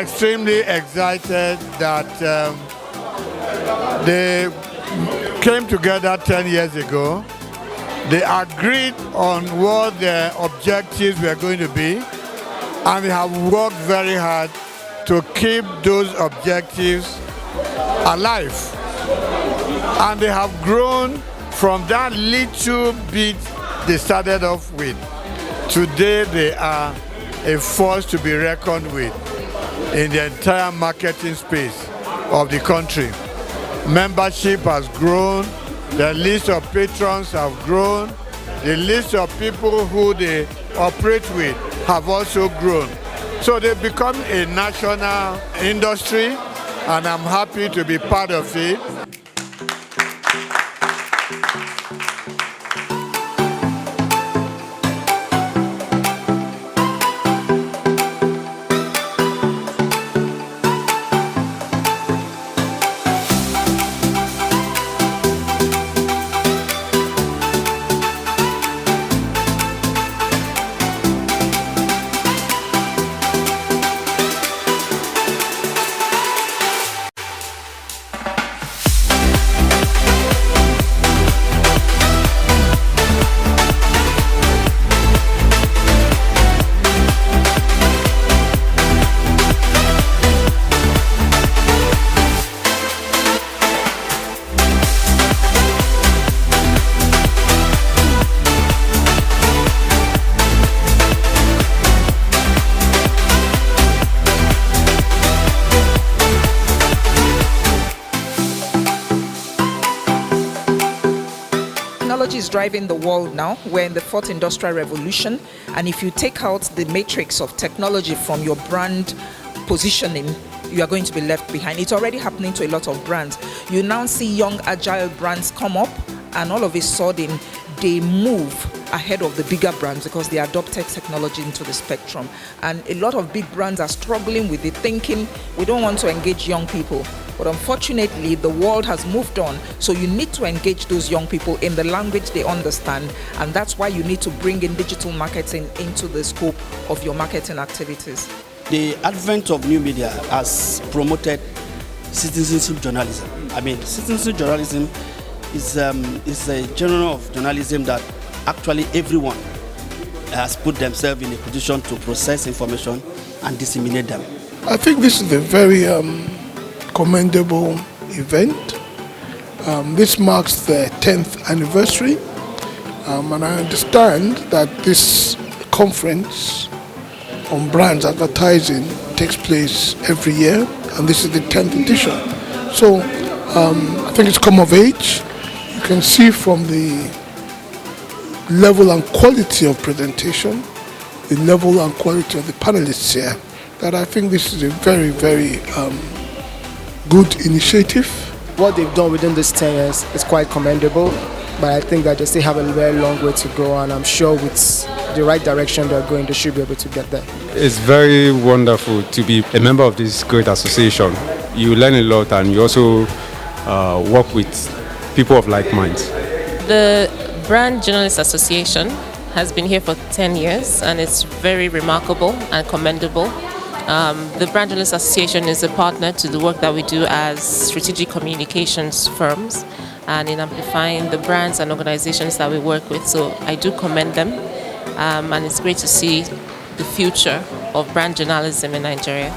extremely excited that they came together 10 years ago. They agreed on what their objectives were going to be, and they have worked very hard to keep those objectives alive. And they have grown from that little bit they started off with. Today they are a force to be reckoned with in the entire marketing space of the country. Membership has grown, the list of patrons have grown, the list of people who they operate with have also grown. So they've become a national industry, and I'm happy to be part of it. Technology is driving the world now. We're in the fourth industrial revolution, and if you take out the matrix of technology from your brand positioning, you are going to be left behind. It's already happening to a lot of brands. You now see young agile brands come up, and all of a sudden they move ahead of the bigger brands because they adopted technology into the spectrum. And a lot of big brands are struggling with it, thinking we don't want to engage young people. But unfortunately, the world has moved on, so you need to engage those young people in the language they understand, and that's why you need to bring in digital marketing into the scope of your marketing activities. The advent of new media has promoted citizenship journalism. I mean, citizenship journalism is a genre of journalism that actually everyone has put themselves in a position to process information and disseminate them. I think this is a very commendable event. This marks the 10th anniversary, and I understand that this conference on brands advertising takes place every year, and this is the 10th edition. So I think it's come of age. You can see from the level and quality of presentation, the level and quality of the panelists here, that I think this is a very, very good initiative. What they've done within this 10 years is quite commendable, but I think that they still have a very long way to go, and I'm sure with the right direction they're going, they should be able to get there. It's very wonderful to be a member of this great association. You learn a lot, and you also work with people of like minds. The Brand Journalists Association has been here for 10 years, and it's very remarkable and commendable. The Brand Journalists Association is a partner to the work that we do as strategic communications firms and in amplifying the brands and organizations that we work with. So I do commend them, and it's great to see the future of brand journalism in Nigeria.